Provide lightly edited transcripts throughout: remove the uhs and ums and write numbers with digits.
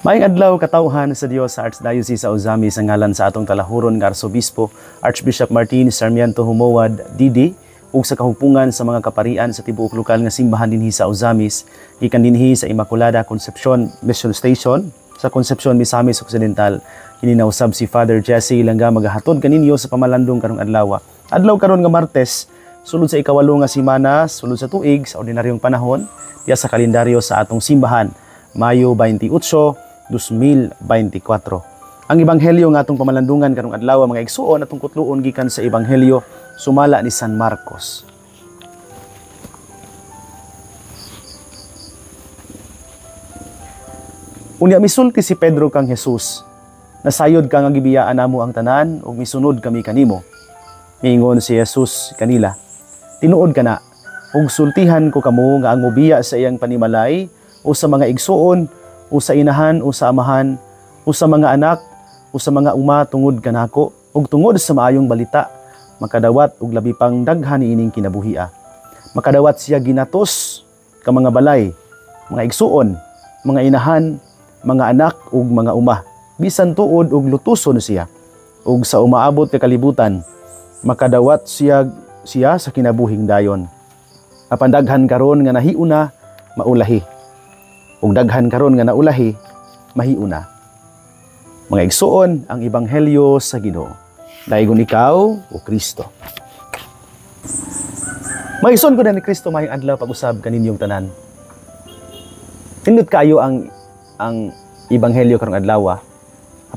Maayong adlaw katawhan sa Dios sa Archdiocese sa Ozami sa ngalan sa atong talahuron nga Arsobispo Archbishop Martin Sarmiento Humowad Didi ug sa kahupungan sa mga kaparian sa tibuok lokal nga simbahan dinhi sa Ozamis gikan dinhi sa Immaculada Concepcion Mission Station sa Concepcion, Misamis Occidental. Kini nausab si Father Jesse Langga magahatod kaninyo sa pamalandong karong adlaw. Adlaw karon nga Martes, sulod sa ikawalo nga semana, sulod sa tuig sa ordinaryong panahon, diya sa kalendaryo sa atong simbahan, Mayo 28, 2024. Ang ebanghelyo nga atong pamalandungan karong adlaw mga igsuon atong kutluon gikan sa ebanghelyo sumala ni San Marcos. Unya misulti si Pedro kang Jesus, nasayod ka nga gibiyaan namo ang tanan ug misunod kami kanimo. Miingon si Jesus kanila, tinuod kana ug sultihan ko kamo nga ang mobiya sa iyang panimalay o sa mga igsuon o sa inahan o sa amahan o sa mga anak o sa mga uma tungod kanako ug tungod sa maayong balita makadawat og labi pang daghan niining kinabuhia. Makadawat siya ginatos ka mga balay, mga igsuon, mga inahan, mga anak ug mga uma, bisan tuod ug lutuson siya. Ug sa umaabot ka kalibutan, makadawat siya sa kinabuhing dayon. Apan daghan karon nga nahiuna, maulahi. Ug daghan karon nga naulahi, mahiuna. Mga igsuon ang ebanghelyo sa Ginoo. Daigon ikaw o Kristo. Maison ko na ni Kristo mayong adlaw pag-usab kaninyong tanan. Tindot kayo ang ebanghelyo karong adlaw.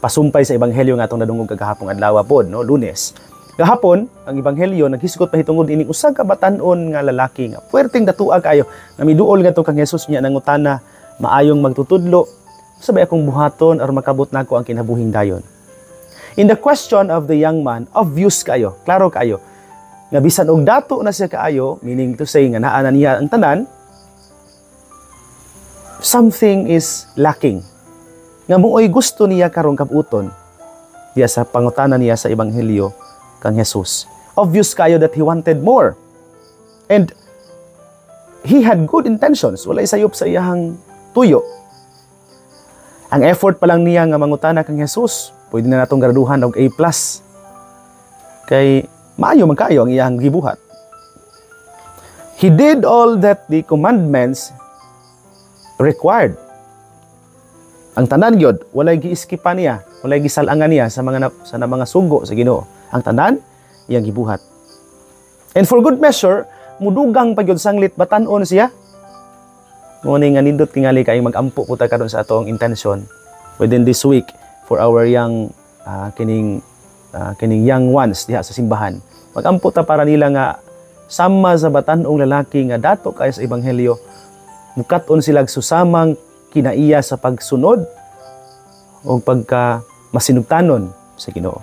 Pasumpay sa ebanghelyo nga atong nadungog kagahapon adlaw pod, no, Lunes. Gahapon ang ebanghelyo naghisgot pahitungod ining usa ka batan-on nga lalaki nga puwerteng datua kayo nga miduol ngadto kang Jesus niya nangutana maayong magtutudlo sabay akong buhaton aron makabot nako ang kinabuhing dayon. In the question of the young man, obvious kayo, klaro kayo nga bisan og dato na siya kaayo, meaning to say nga naa na niya ang tanan, something is lacking. Nga mooy gusto niya karong kabuton diya sa pangutana niya sa ebanghelyo kang Jesus. Obvious kayo that he wanted more. And he had good intentions. Wala isayop sa iyahang tuyo. Ang effort pa lang niya nga mangutana kang Jesus, pwede na natong graduhan og A+. Kay maayo man kayo ang iyang gibuhat. He did all that the commandments required. Ang tanan gyud walay giiskipan niya, walay gisalangan niya sa mga sugo sa Ginoo. Ang tanan iyang gibuhat. And for good measure, mudugang pa gyud sanglit batan-on siya. Ngunit nga nindot tingali kay mag-ampo ko ta karon sa atong intention within this week for our young kining young ones diha sa simbahan. Mag-ampo ta para nila nga sama sa batan-ong lalaki nga dato kay sa ebanghelyo. Mukat-on sila susamang kinaiya sa pagsunod o pagka masinugtanon sa Ginoo.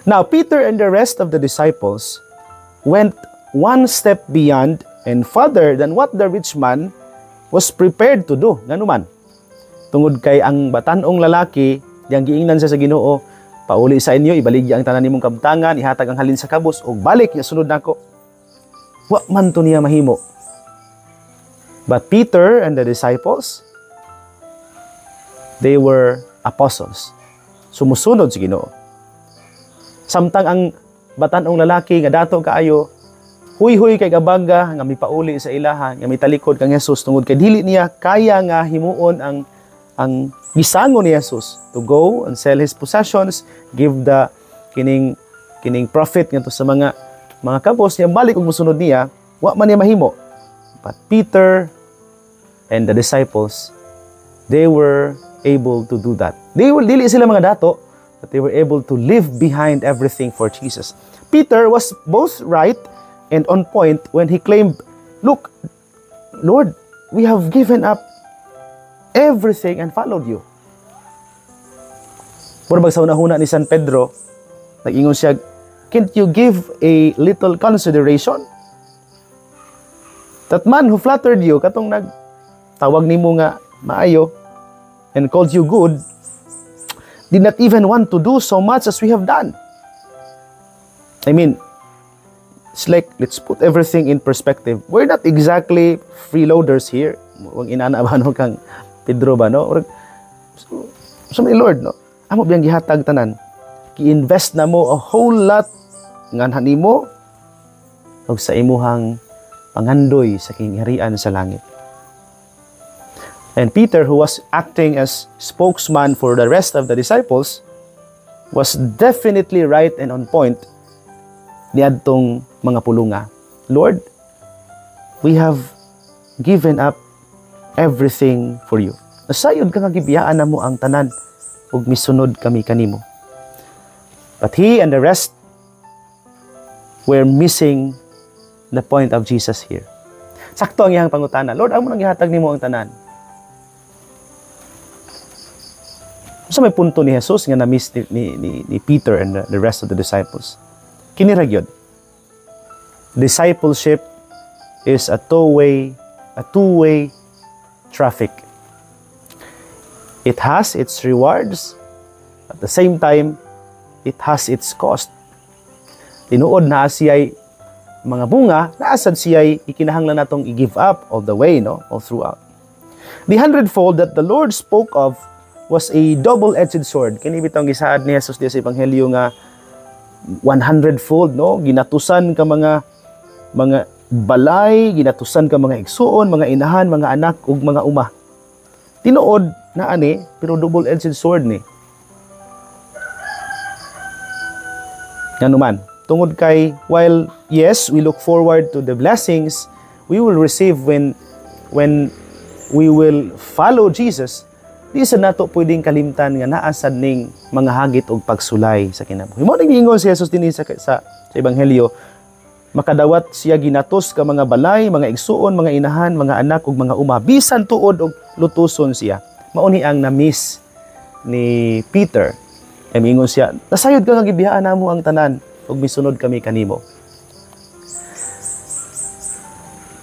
Now, Peter and the rest of the disciples went one step beyond and further than what the rich man was prepared to do. Nganuman, tungod kay ang batan-ong lalaki, diyang giingnan siya sa Ginoo, pauli sa inyo, ibaligya ang tanan nimong kabtangan, ihatag ang halin sa kabus, o balik niya sunod nako. Wa man to niya mahimo. But Peter and the disciples, they were apostles. Sumusunod sa Ginoo. Samtang ang batan-ong lalaki nga dato kaayo, huy-huy kay gabaga nga mipauli sa ilaha, nga mitalikod kang Jesus tungod kay dili niya kaya nga himuon ang gisango ni Jesus to go and sell his possessions, give the kining profit ngadto sa mga kabos niya balik ug mosunod niya, wa man niya mahimo. But Peter and the disciples, they were able to do that. Dili sila mga dato, but they were able to live behind everything for Jesus. Peter was both right and on point when he claimed, "Look, Lord, we have given up everything and followed you." Pero sa una-una ni San Pedro, nag-ingon siya, "Can't you give a little consideration? That man who flattered you, katong nagtawag nimo nga maayo and called you good, did not even want to do so much as we have done." I mean, it's like, let's put everything in perspective. We're not exactly freeloaders here. Huwag inana ba no kang Pedro ba, no? So may Lord, no? Amo biyang gihatag tanan. Ki-invest na mo a whole lot nganhan nimo og sa imuhang pangandoy sa kingharian sa langit. And Peter, who was acting as spokesman for the rest of the disciples, was definitely right and on point niadtong mga pulunga. Lord, we have given up everything for you. Nasayod ka nga gibiyaan namo ang tanan ug misunod kami kanimo. But he and the rest were missing the point of Jesus here. Sakto ang iyang pangutana, Lord, amo nang gihatag nimo ang tanan. So may punto ni Jesus nga na-miss ni Peter and the rest of the disciples. Kinira gyud. Discipleship is a two-way traffic. It has its rewards. At the same time, it has its cost. Tinuod na siya'y mga bunga, naasad siya'y ikinahanglan natong i-give up all the way, no? All throughout. The 100-fold that the Lord spoke of was a double-edged sword. Kini bitong gisaad ni Jesus di sa Ebanghelyo nga 100-fold, no? Ginatusan ka mga balay, ginatusan ka mga igsuon, mga inahan, mga anak ug mga uma. Tinuod na ani, pero double-edged sword ni. Yanuman, tungod kay while yes, we look forward to the blessings we will receive when we will follow Jesus. Di sa nato pwedeng kalimtan nga naasad ning mga hagit og pagsulay sa kinabuhi. Mo ning ingon si Jesus dinhi sa Ebanghelyo, makadawat siya ginatos ka mga balay, mga igsuon, mga inahan, mga anak ug mga uma, bisan tuod og lutuson siya. Mauni ang na-miss ni Peter. Ay mingon siya, nasayod ka nga gibiyaan namo ang tanan ug misunod kami kanimo.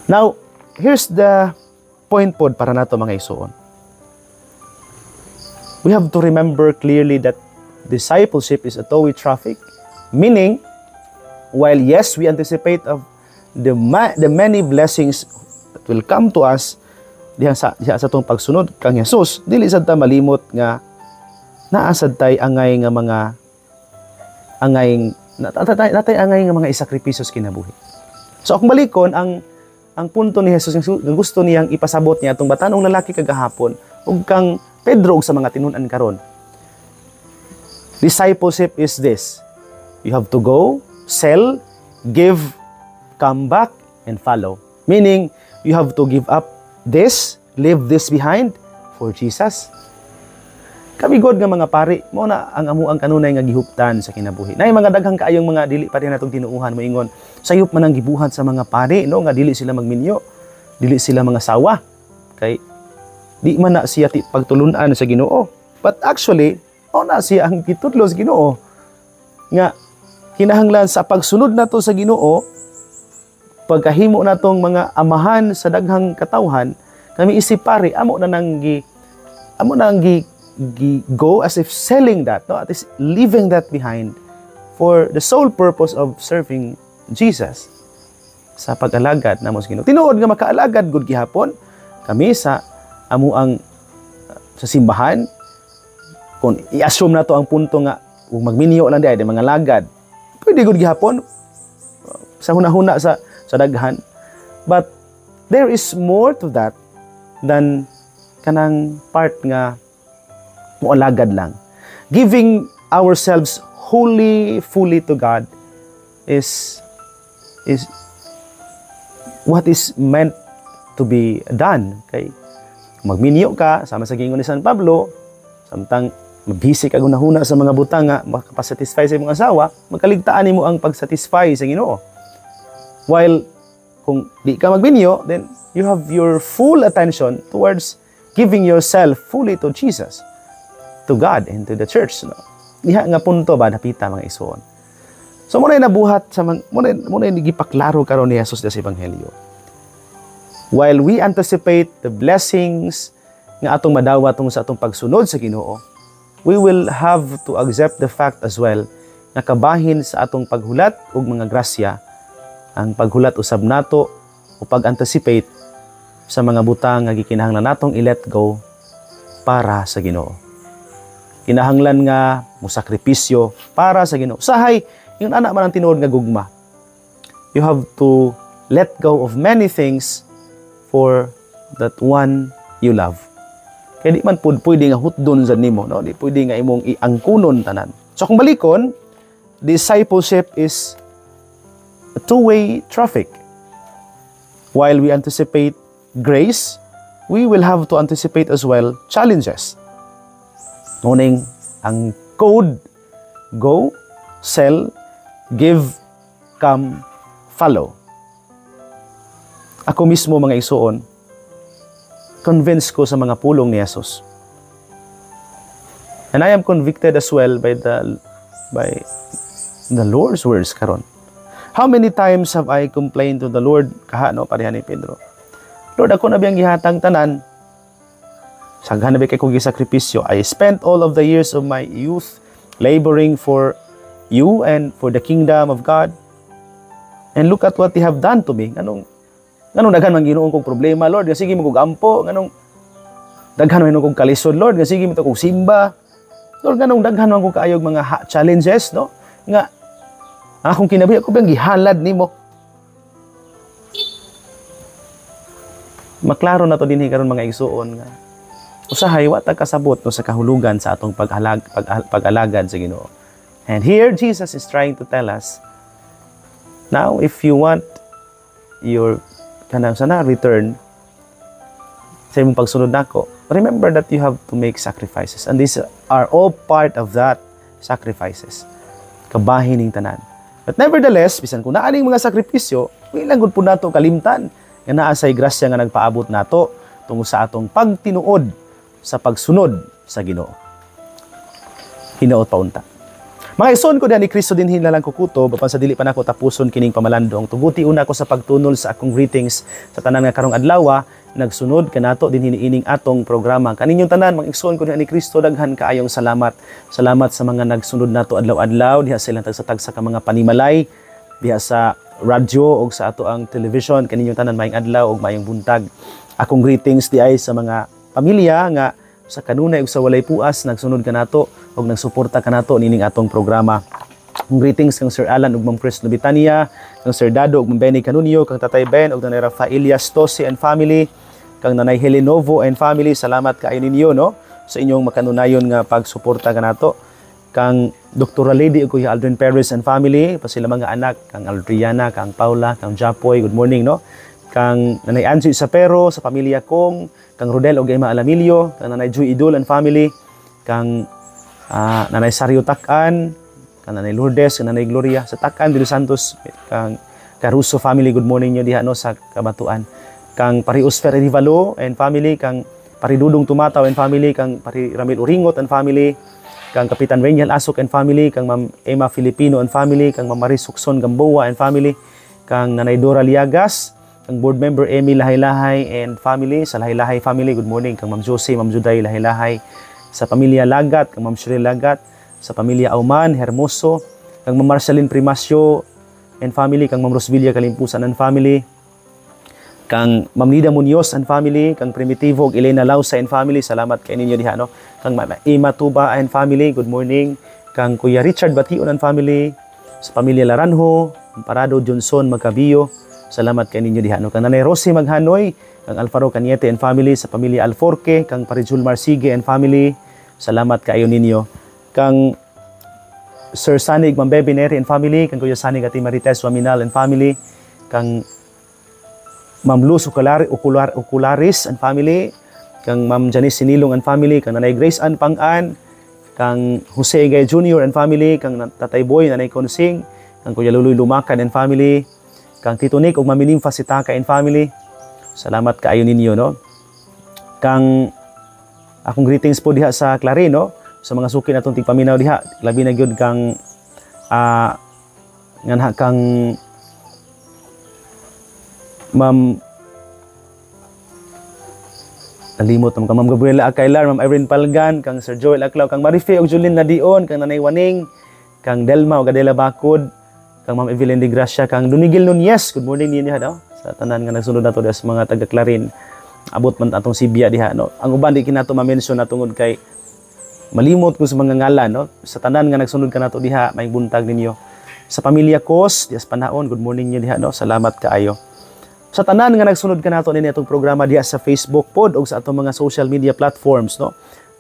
Now, here's the point pod para nato mga igsuon. We have to remember clearly that discipleship is a two-way traffic, meaning, while yes, we anticipate of the many blessings that will come to us diha sa atong pagsunod kang Jesus, dili sad ta malimot nga naasad tay angay nga mga isakripisyos kinabuhi. So akong balikon ang punto ni Jesus nga gusto niyang ipasabot niya atong batanong lalaki kagahapon ug kang Pedro ug sa mga tinun-an karon. Discipleship is this. You have to go, sell, give, come back, and follow. Meaning, you have to give up this, leave this behind for Jesus. Kami God nga mga pari, mo na ang amuang kanunay nga gihuptan sa kinabuhi. Nay mga daghang kaayong mga dili pa rin natong tinuuhan moingon, sayop man ang gibuhat sa mga pari, no, nga dili sila magminyo, dili sila mga sawa. Kay di man na siya pagtulunan sa Ginoo. But actually, na siya ang gitudlo sa Ginoo. Nga kinahanglan sa pagsunod nato sa Ginoo, pagkahimo natong mga amahan sa daghang katawhan, kami isip pare amo na nang go as if selling that, no, at least leaving that behind for the sole purpose of serving Jesus sa pag-alagad namo sa Ginoo. Tinuod nga makaalagad gud gihapon kami sa amuang sa simbahan. Kung i-assume na to ang punto nga kung magminyo lang di ay mga lagad, pwede gud gihapon sa hunahuna sa daghan. But there is more to that than kanang part nga mualagad lang. Giving ourselves fully to God is what is meant to be done. Okay? Magminyo ka, sama sa gingon ni San Pablo, samtang mabisi ka gunahuna sa mga butang nga makapasatisfy sa imong asawa, magkaligtaan nimo ang pagsatisfy sa Ginoo. While kung di ka magminyo, then you have your full attention towards giving yourself fully to Jesus, to God and to the church. No? Diha nga punto ba napita mga isuon. So muna nabuhat sa muna gipaklaro karon ni Jesus sa Ebanghelyo. While we anticipate the blessings nga atong madawat tungod sa atong pagsunod sa Ginoo, we will have to accept the fact as well na kabahin sa atong paghulat ug mga grasya ang paghulat usab nato o pag-anticipate sa mga butang nga gikinahanglan natong i-let go para sa Ginoo. kinahanglan nga musakripisyo para sa Ginoo. Usahay yung anak man ang tinuod nga gugma. You have to let go of many things for that one you love. Kaya di man pwede nga hutdon sa nimo, no? Di pwede nga imong iangkunon tanan. So kung balikon, discipleship is a two-way traffic. While we anticipate grace, we will have to anticipate as well challenges. Ngunit ang code, go, sell, give, come, follow. Ako mismo mga isuon, convinced ko sa mga pulong ni Jesus. And I am convicted as well by the Lord's words karon. How many times have I complained to the Lord, kaha no, pareha ni Pedro? Lord, ako na biyang gihatang tanan. Saghan na ba kay kong gisakripisyo? I spent all of the years of my youth laboring for you and for the kingdom of God. And look at what you have done to me. Nganong daghan man Ginoon kong problema, Lord, nga sige mo kog ampo, nganong daghan man kog kalisod, Lord, nga sige mo kog simba. Lord, nganong daghan man kog kaayog mga challenges, no? Nga akong kinabuhi ako bang gihalad nimo. Maklaro na to dinhi karon mga igsuon nga usahay wa ta kasabot no sa kahulugan sa atong pag-alagad sa Ginoo. And here Jesus is trying to tell us, now if you want your kanang sana return sa imong pagsunod nako, remember that you have to make sacrifices, and these are all part of that sacrifices. Kabahin ning tanan. But nevertheless, bisan kung naaning mga sakripisyo, ilang gud pud nato kalimtan nga naa say grasya nga nagpaabot nato tungod sa atong pagtinuod sa pagsunod sa Ginoo. Hinaot paunta. Mga ison ko ni Kristo din hinalang kukuto, bapan sa dili pa nako tapuson kining pamalandong. Tuguti una ko sa pagtunol sa akong greetings sa tanan nga karong adlaw, nagsunod kanato din hiniining atong programa. Kaninyong tanan, mga ison ko ni Kristo, daghan kaayong salamat. Salamat sa mga nagsunod nato adlaw-adlaw, diha sa ilang tagsa-tagsa ka mga panimalay, diha sa radyo o sa ato ang television. Kaninyong tanan, maayong adlaw o maayong buntag. Akong greetings di ay sa mga pamilya nga sa kanunay ug sa walay puas nagsunod kanato ug nagsuporta kanato nining atong programa. Greetings kang Sir Alan ug Ma'am Chris Lubitania, kang Sir Dado ug Ma'am Benny Canunio, kang Tatay Ben ug Nanay Rafaelia Stosi and family, kang Nanay Helenovo and family. Salamat kaayo ninyo no sa inyong makanunayon nga pagsuporta kanato. Kang Dr. Lady ug Kuya Aldrin Perez and family, pa sila mga anak, kang Aldriana, kang Paula, kang Japoy, good morning no. Kang Nanay Angie Isapero sa pamilya kong, kang Rodel og Emma Alamilio, kang Nanay Joy Idol and family, kang Nanay Sario Takan, kang Nanay Lourdes, kang Nanay Gloria sa Takan de los Santos, kang Caruso family, good morning nyo diha no sa Kabatuan, kang Pari Osfer Rivalo and family, kang Pari Dudong Tumataw and family, kang Pari Ramil Uringot and family, kang Kapitan Reniel Asok and family, kang Ma'am Emma Filipino and family, kang Ma'am Maris Sukson Gamboa and family, kang Nanay Dora Liagas, kang board member Emmy Lahay-Lahay and family, sa Lahay-Lahay family, good morning. Kang Ma'am Jose, Ma'am Juday Lahay-Lahay, sa pamilya Lagat, kang Ma'am Shirley Lagat, sa pamilya Auman, Hermoso, kang Ma'am Marceline Primasio and family, kang Ma'am Rosvilla Kalimpusan and family, kang Ma'am Nida Munoz and family, kang Primitivo ug Elena Lausa and family, salamat kay ninyo diha no. Kang Ma'am Ima Tuba and family, good morning. Kang Kuya Richard Bation and family, sa pamilya Laranjo, Parado Johnson Magcabio, salamat kay ninyo diha no. Kang Nanay Rosie Maghanoy, kang Alfaro Cañete and family, sa pamilya Alforque, kang Parijul Marsige and family, salamat kaayo ninyo. Kang Sir Sanig Mambebe Neri and family, kang Kuya Sanig Ati Marites Waminal and family, kang Ma'am Luz Ocularis and family, kang Ma'am Janice Sinilong and family, kang Nanay Grace Ann Pang-an, kang Jose Egay Jr. and family, kang Tatay Boy, Nanay Konsing, kang Kuya Luloy Lumakan and family, kang Tito Nick ug Mamining Fasitaka and family, salamat kaayo ninyo no. Kang akong greetings po diha sa Clarin no, sa mga suki natong tigpaminaw diha, labi na gyud kang nganha kang Ma'am nalimot kang Ma'am Gabriela Akailar, Ma'am Irene Palgan, kang Sir Joel Aclaw, kang Marife ug Julin Nadion, kang Nanay Waning, kang Delma ug Adela Bakod, kang Ma'am Evelyn de Gracia, kang Dunigil Nunez, good morning niya daw sa tanan nga nagsunod nato sa mga taga Clarin. Abot man atong Sibya diha no. Ang uban di kinato ma-mention na tungod kay malimot ko sa mga ngalan, no? Sa tanan nga nagsunod ka nato diha, may buntag ninyo. Sa pamilya Kos, dias panahon, good morning niyo diha, no? Salamat kaayo. Sa tanan nga nagsunod ka nato ninyo itong programa diha sa Facebook pod o sa atong mga social media platforms, no?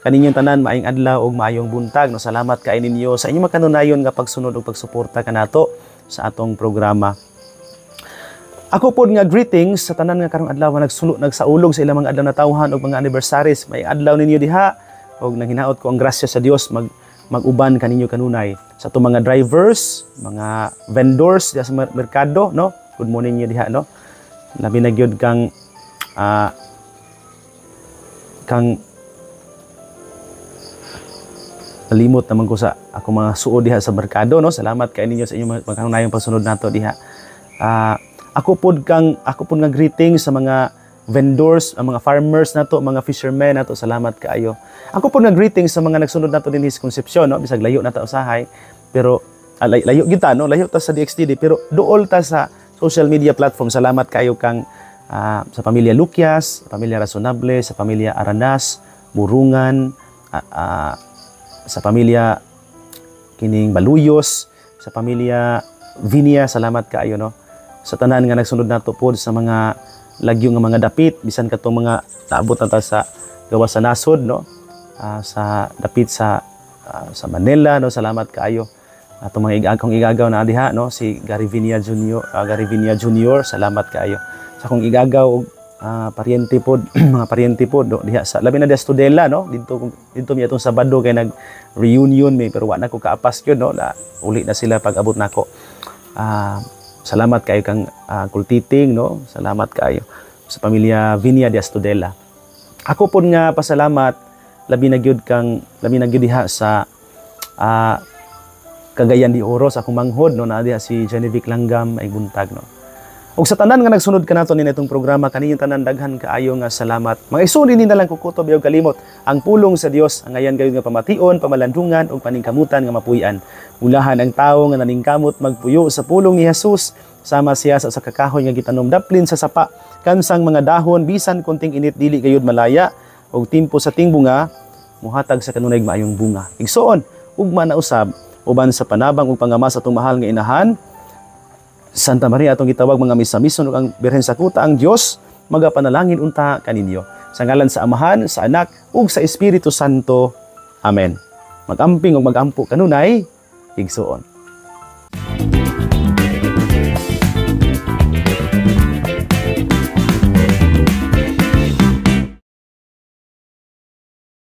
Kaninyong tanan maayong adlaw ug maayong buntag, no? Salamat kaayo ninyo sa inyong makanunayon nga pagsunod ug pagsuporta kanato sa atong programa. Ako pod nga greetings sa tanan nga karong adlaw nagsaulog sa ilang mga adlaw na tawhan ug mga anniversaries. May adlaw ninyo diha ug nanghinaot ko ang grasya sa Dios mag-uban kaninyo kanunay sa atong mga drivers, mga vendors diha sa merkado, no? Good morning niyo diha, no? Labi na gyud kang nalimot naman ko sa ako mga suod diha sa merkado, no? Salamat kay ninyo sa inyong magkanunayong pagsunod nato diha. Ako pod nga greeting sa mga vendors, ang mga farmers nato, mga fishermen nato, salamat kaayo. Ako pod nga greeting sa mga nagsunod nato dinhi sa Concepcion, no? Bisag layo na ta usahay, pero layo gyud ta, no? Layo ta sa DXDD, pero duol ta sa social media platform. Salamat kayo kang sa pamilya Lucias, sa pamilya Razonable, sa pamilya Aranas, Burungan, sa pamilya kining Baluyos, sa pamilya Vinia, salamat kayo, no? Sa tanan nga nagsunod nato pod sa mga lagyo nga mga dapit, bisan katong mga naabot na ta sa gawas sa nasod, no? Sa dapit sa Manila, no? Salamat kaayo. Atong mga akong igagaw na diha, no? Si Gary Vinia Junior, salamat kaayo. Sa akong igagaw og paryente pod mga paryente pod diha sa labi na diha Studela, no? Dito mi atong Sabado kay nag reunion mi, pero wa na ko kaapas gyud, no? Uli na sila pag abot nako. Salamat kayo kang kultiting, no? Salamat kayo sa pamilya Vinia diha Studela. Ako pod nga pasalamat labi na gyud diha sa Cagayan de Oro sa akong manghod, no? Na diha si Genevieve Langgam ay buntag, no? Ug sa tanan nga nagsunod kanato ni itong programa, kaninyong tanan daghan kaayo nga salamat. Mga isuri ni nalang kukutob yaw kalimot ang pulong sa Dios, ang ayan gayud nga pamation, pamalandungan ug paningkamutan nga mapuy-an. Ulahan ang tawo nga naningkamot magpuyo sa pulong ni Jesus, sama siya sa kakahoy nga gitanom daplin sa sapa, kansang mga dahon bisan kunting init dili gayud malaya, ug timpo sa tingbunga muhatag sa kanunay maayong bunga. Igsoon ugma na usab uban sa panabang ug pangamas atong mahal nga inahan Santa Maria atong gitawag mga misa-mison ug ang Birhen sa Kuta ang Dios magapanalangin unta kaninyo sa ngalan sa Amahan, sa Anak ug sa Espiritu Santo. Amen. Magamping ug magampo kanunay igsuon.